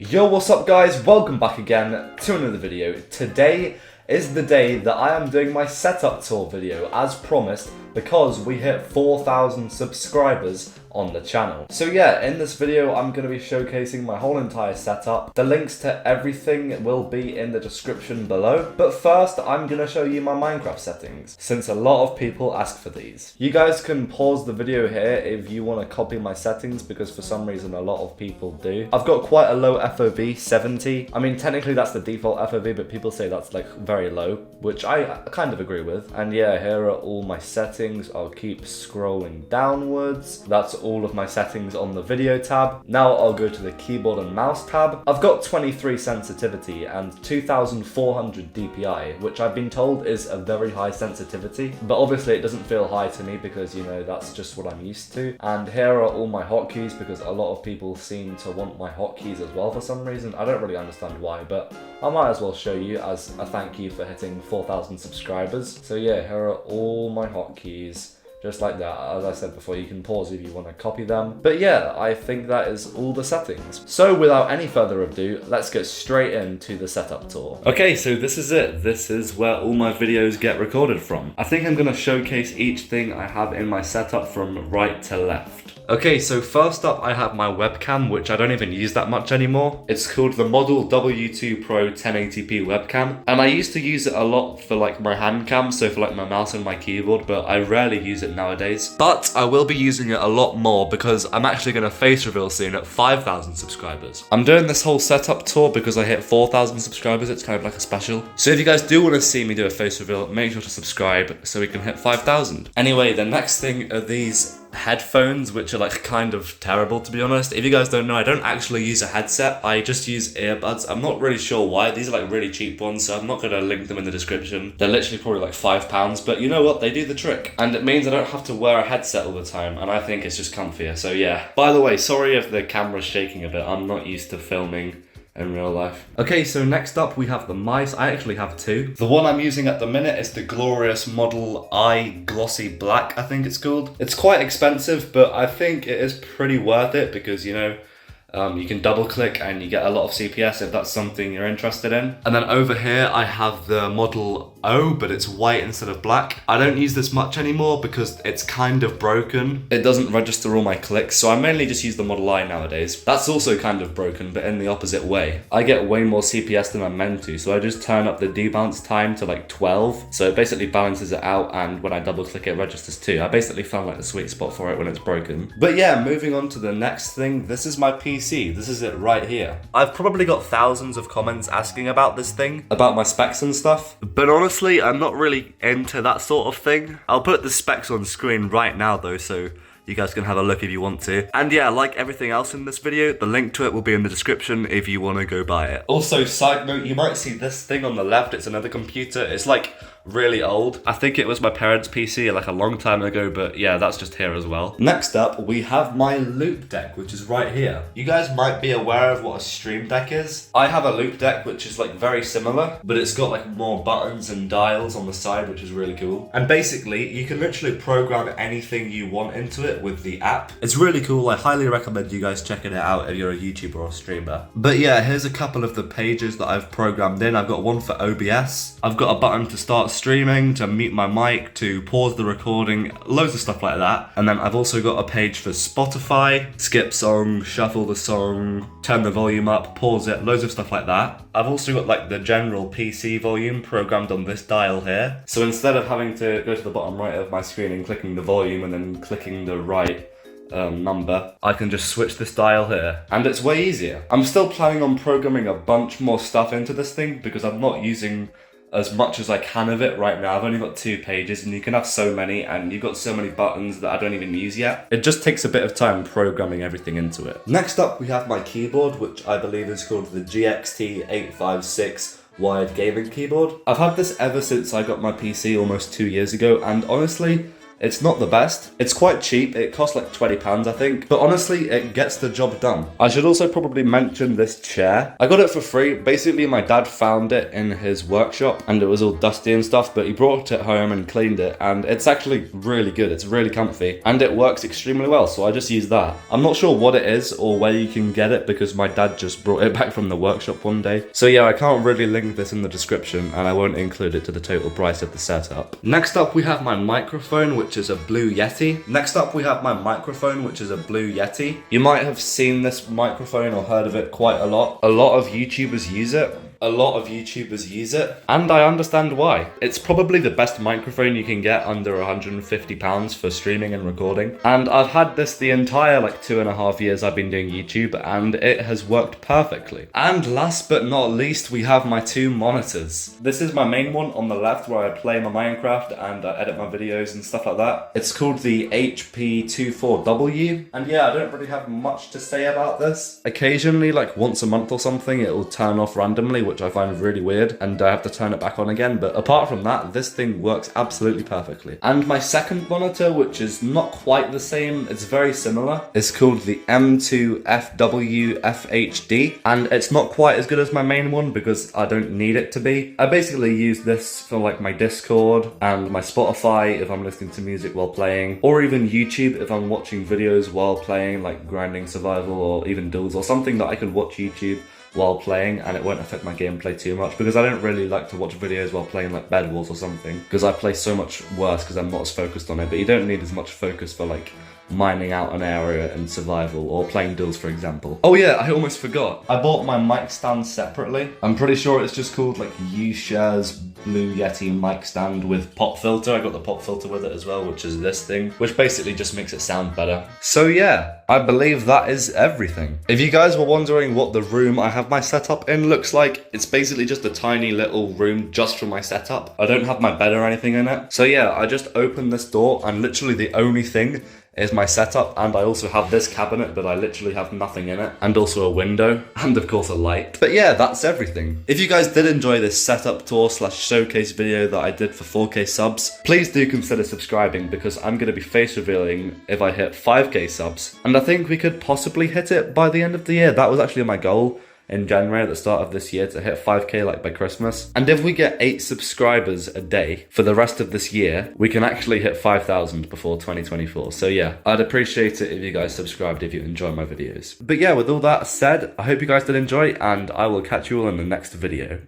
Yo, what's up guys? Welcome back again to another video. Today is the day that I am doing my setup tour video as promised because we hit 4,000 subscribers on the channel. So yeah, in this video I'm going to be showcasing my whole entire setup. The links to everything will be in the description below. But first I'm going to show you my Minecraft settings, since a lot of people ask for these. You guys can pause the video here if you want to copy my settings, because for some reason a lot of people do. I've got quite a low FOV, 70. I mean, technically that's the default FOV, but people say that's like very low, which I kind of agree with. And yeah, here are all my settings. I'll keep scrolling downwards. That's all of my settings on the video tab. Now I'll go to the keyboard and mouse tab. I've got 23 sensitivity and 2400 DPI, which I've been told is a very high sensitivity, but obviously it doesn't feel high to me because, you know, that's just what I'm used to. And here are all my hotkeys, because a lot of people seem to want my hotkeys as well for some reason. I don't really understand why, but I might as well show you as a thank you for hitting 4,000 subscribers. So yeah, here are all my hotkeys. Just like that. As I said before, you can pause if you want to copy them. But yeah, I think that is all the settings. So without any further ado, let's get straight into the setup tour. Okay, so this is it. This is where all my videos get recorded from. I think I'm going to showcase each thing I have in my setup from right to left. Okay, so first up I have my webcam, which I don't even use that much anymore. It's called the Model W2 Pro 1080p webcam, and I used to use it a lot for like my hand cam, so for like my mouse and my keyboard, but I rarely use it nowadays. But I will be using it a lot more because I'm actually going to face reveal soon at 5,000 subscribers. I'm doing this whole setup tour because I hit 4,000 subscribers. It's kind of like a special. So if you guys do want to see me do a face reveal, make sure to subscribe so we can hit 5,000. Anyway, the next thing are these headphones, which are like kind of terrible, to be honest. If you guys don't know, I don't actually use a headset. I just use earbuds. I'm not really sure why. These are like really cheap ones, so I'm not going to link them in the description. They're literally probably like £5, but you know what? They do the trick. And it means I don't have to wear a headset all the time, and I think it's just comfier. So yeah. By the way, sorry if the camera's shaking a bit. I'm not used to filming in real life. Okay, so next up we have the mice. I actually have two. The one I'm using at the minute is the glorious Model I Glossy Black, I think it's called. It's quite expensive, but I think it is pretty worth it because, you know, you can double click and you get a lot of CPS if that's something you're interested in. And then over here I have the Model O, but it's white instead of black. I don't use this much anymore because it's kind of broken. It doesn't register all my clicks, so I mainly just use the Model I nowadays. That's also kind of broken, but in the opposite way. I get way more CPS than I'm meant to, so I just turn up the debounce time to like 12. So it basically balances it out, and when I double click it registers too. I basically found like the sweet spot for it when it's broken. But yeah, moving on to the next thing. This is my PC. This is it right here. I've probably got thousands of comments asking about this thing, about my specs and stuff, but honestly, I'm not really into that sort of thing. I'll put the specs on screen right now though, so you guys can have a look if you want to. And yeah, like everything else in this video, the link to it will be in the description if you want to go buy it. Also, side note, you might see this thing on the left. It's another computer. It's like really old. I think it was my parents' PC like a long time ago, but yeah, that's just here as well. Next up, we have my Loop Deck, which is right here. You guys might be aware of what a Stream Deck is. I have a Loop Deck, which is like very similar, but it's got like more buttons and dials on the side, which is really cool. And basically, you can literally program anything you want into it with the app. It's really cool. I highly recommend you guys checking it out if you're a YouTuber or a streamer. But yeah, here's a couple of the pages that I've programmed in. I've got one for OBS. I've got a button to start streaming, to mute my mic, to pause the recording, loads of stuff like that. And then I've also got a page for Spotify, skip song, shuffle the song, turn the volume up, pause it, loads of stuff like that. I've also got like the general PC volume programmed on this dial here. So instead of having to go to the bottom right of my screen and clicking the volume and then clicking the right number, I can just switch this dial here, and it's way easier. I'm still planning on programming a bunch more stuff into this thing because I'm not using as much as I can of it right now. I've only got 2 pages, and you can have so many, and you've got so many buttons that I don't even use yet. It just takes a bit of time programming everything into it. Next up, we have my keyboard, which I believe is called the GXT856 wired gaming keyboard. I've had this ever since I got my PC almost 2 years ago, and honestly, It's not the best. It's quite cheap. It costs like £20, I think. But honestly, it gets the job done. I should also probably mention this chair. I got it for free. Basically, my dad found it in his workshop and it was all dusty and stuff, but he brought it home and cleaned it, and it's actually really good. It's really comfy and it works extremely well, so I just use that. I'm not sure what it is or where you can get it because my dad just brought it back from the workshop one day. So yeah, I can't really link this in the description and I won't include it to the total price of the setup. Next up, we have my microphone, which is a Blue Yeti. You might have seen this microphone or heard of it quite a lot. A lot of YouTubers use it. And I understand why. It's probably the best microphone you can get under £150 for streaming and recording. And I've had this the entire 2.5 years I've been doing YouTube, and it has worked perfectly. And last but not least, we have my two monitors. This is my main one on the left where I play my Minecraft and I edit my videos and stuff like that. It's called the HP24W. And yeah, I don't really have much to say about this. Occasionally, once a month or something, it will turn off randomly, which I find really weird, and I have to turn it back on again, but apart from that, this thing works absolutely perfectly. And my second monitor, which is not quite the same, it's very similar, is called the M2FW FHD, and it's not quite as good as my main one because I don't need it to be. I basically use this for my Discord and my Spotify if I'm listening to music while playing, or even YouTube if I'm watching videos while playing, like grinding survival or even duels or something that I can watch YouTube while playing and it won't affect my gameplay too much, because I don't really like to watch videos while playing Bed Wars or something, because I play so much worse because I'm not as focused on it. But you don't need as much focus for mining out an area and survival or playing duels, for example. Oh yeah, I almost forgot. I bought my mic stand separately. I'm pretty sure it's just called U-Share's Blue Yeti mic stand with pop filter. I got the pop filter with it as well, which is this thing, which basically just makes it sound better. So yeah, I believe that is everything. If you guys were wondering what the room I have my setup in looks like, it's basically just a tiny little room just for my setup. I don't have my bed or anything in it. So yeah, I just opened this door and literally the only thing is my setup, and I also have this cabinet, but I literally have nothing in it, and also a window, and of course a light. But yeah, that's everything. If you guys did enjoy this setup tour / showcase video that I did for 4K subs, please do consider subscribing, because I'm going to be face revealing if I hit 5K subs, and I think we could possibly hit it by the end of the year. That was actually my goal in January at the start of this year, to hit 5K by Christmas. And if we get 8 subscribers a day for the rest of this year, we can actually hit 5,000 before 2024. So yeah, I'd appreciate it if you guys subscribed if you enjoy my videos. But yeah, with all that said, I hope you guys did enjoy, and I will catch you all in the next video.